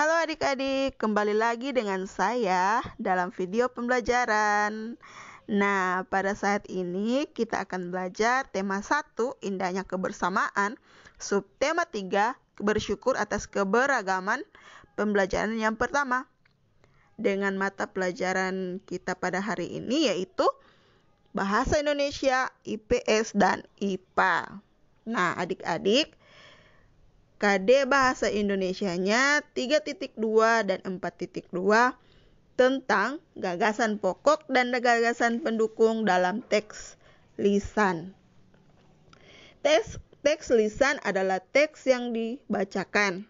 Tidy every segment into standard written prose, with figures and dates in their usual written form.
Halo adik-adik, kembali lagi dengan saya dalam video pembelajaran. Nah, pada saat ini kita akan belajar tema 1, indahnya kebersamaan, subtema 3, bersyukur atas keberagaman, pembelajaran yang pertama. Dengan mata pelajaran kita pada hari ini yaitu Bahasa Indonesia, IPS, dan IPA. Nah, adik-adik, KD Bahasa Indonesianya 3.2 dan 4.2 tentang gagasan pokok dan gagasan pendukung dalam teks lisan. Teks lisan adalah teks yang dibacakan.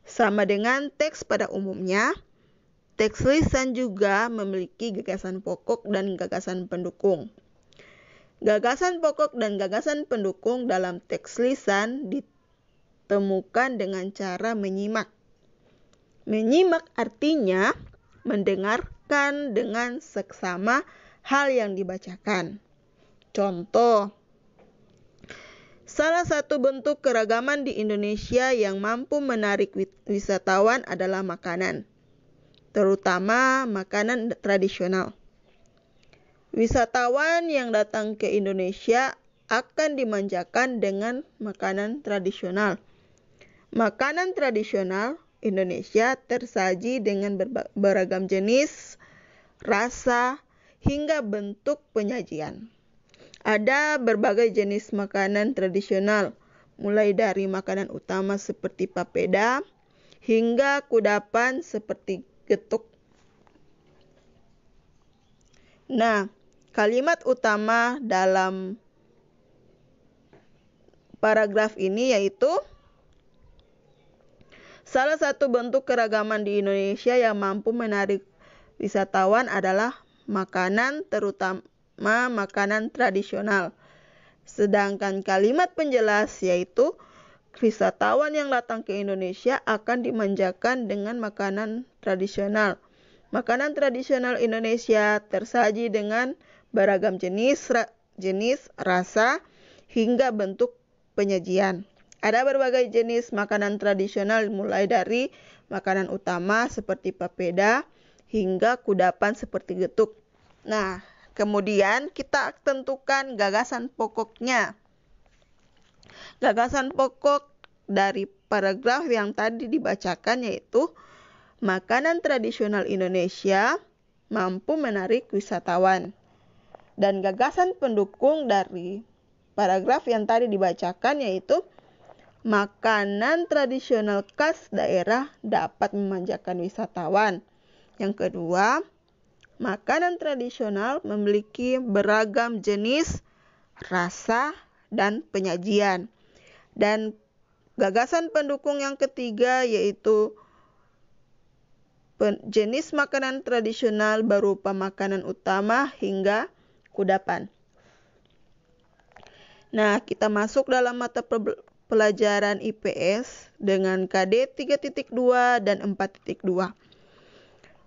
Sama dengan teks pada umumnya, teks lisan juga memiliki gagasan pokok dan gagasan pendukung. Gagasan pokok dan gagasan pendukung dalam teks lisan ditemukan dengan cara menyimak. Menyimak artinya mendengarkan dengan seksama hal yang dibacakan. Contoh, salah satu bentuk keragaman di Indonesia yang mampu menarik wisatawan adalah makanan, terutama makanan tradisional. Wisatawan yang datang ke Indonesia akan dimanjakan dengan makanan tradisional. Makanan tradisional Indonesia tersaji dengan beragam jenis, rasa, hingga bentuk penyajian. Ada berbagai jenis makanan tradisional, mulai dari makanan utama seperti papeda, hingga kudapan seperti getuk. Nah, kalimat utama dalam paragraf ini yaitu salah satu bentuk keragaman di Indonesia yang mampu menarik wisatawan adalah makanan, terutama makanan tradisional. Sedangkan kalimat penjelas yaitu wisatawan yang datang ke Indonesia akan dimanjakan dengan makanan tradisional. Makanan tradisional Indonesia tersaji dengan beragam jenis, rasa, hingga bentuk penyajian. Ada berbagai jenis makanan tradisional mulai dari makanan utama seperti papeda hingga kudapan seperti getuk. Nah, kemudian kita tentukan gagasan pokoknya. Gagasan pokok dari paragraf yang tadi dibacakan yaitu makanan tradisional Indonesia mampu menarik wisatawan. Dan gagasan pendukung dari paragraf yang tadi dibacakan yaitu makanan tradisional khas daerah dapat memanjakan wisatawan. Yang kedua, makanan tradisional memiliki beragam jenis, rasa, dan penyajian. Dan gagasan pendukung yang ketiga yaitu jenis makanan tradisional berupa makanan utama hingga kudapan. Nah, kita masuk dalam mata pelajaran IPS dengan KD 3.2 dan 4.2.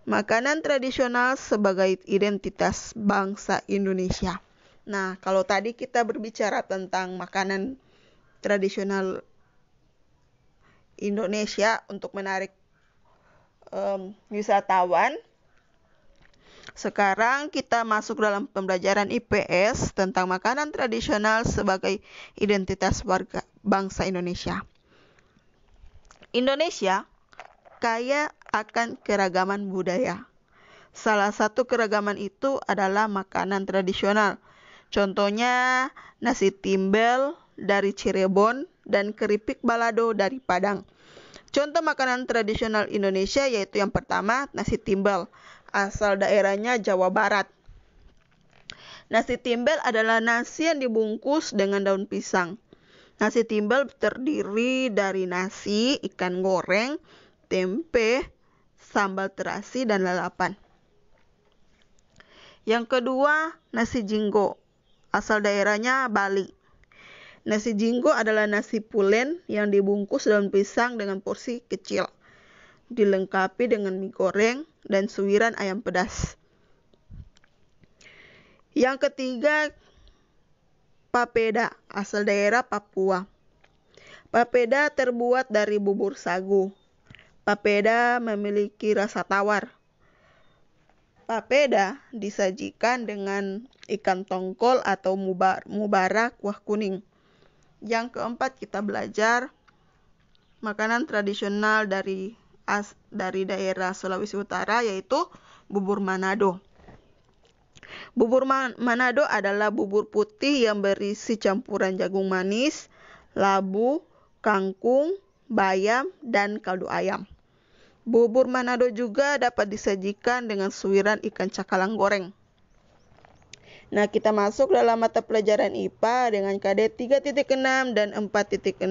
Makanan tradisional sebagai identitas bangsa Indonesia. Nah, kalau tadi kita berbicara tentang makanan tradisional Indonesia untuk menarik wisatawan, sekarang kita masuk dalam pembelajaran IPS tentang makanan tradisional sebagai identitas warga bangsa Indonesia. Indonesia kaya akan keragaman budaya. Salah satu keragaman itu adalah makanan tradisional. Contohnya nasi timbel dari Cirebon dan keripik balado dari Padang. Contoh makanan tradisional Indonesia yaitu yang pertama nasi timbel. Asal daerahnya Jawa Barat. Nasi timbel adalah nasi yang dibungkus dengan daun pisang. Nasi timbel terdiri dari nasi, ikan goreng, tempe, sambal terasi, dan lalapan. Yang kedua, nasi jinggo. Asal daerahnya Bali. Nasi jinggo adalah nasi pulen yang dibungkus daun pisang dengan porsi kecil, dilengkapi dengan mie goreng dan suiran ayam pedas. Yang ketiga, papeda, asal daerah Papua. Papeda terbuat dari bubur sagu. Papeda memiliki rasa tawar. Papeda disajikan dengan ikan tongkol atau mubara kuah kuning. Yang keempat, kita belajar makanan tradisional dari daerah Sulawesi Utara, yaitu bubur Manado. Bubur Manado adalah bubur putih yang berisi campuran jagung manis, labu, kangkung, bayam, dan kaldu ayam. Bubur Manado juga dapat disajikan dengan suiran ikan cakalang goreng. Nah, kita masuk dalam mata pelajaran IPA dengan KD 3.6 dan 4.6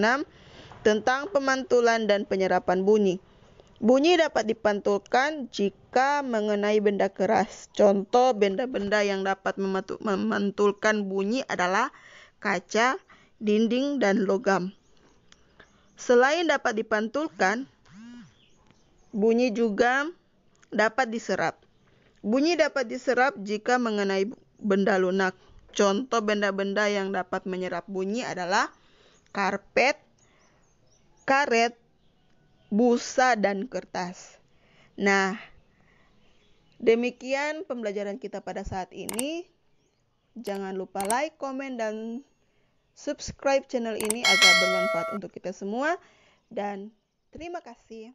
tentang pemantulan dan penyerapan bunyi. Bunyi dapat dipantulkan jika mengenai benda keras. Contoh benda-benda yang dapat memantulkan bunyi adalah kaca, dinding, dan logam. Selain dapat dipantulkan, bunyi juga dapat diserap. Bunyi dapat diserap jika mengenai benda lunak. Contoh benda-benda yang dapat menyerap bunyi adalah karpet, karet, busa, dan kertas. Nah, demikian pembelajaran kita pada saat ini. Jangan lupa like, komen, dan subscribe channel ini agar bermanfaat untuk kita semua. Dan terima kasih.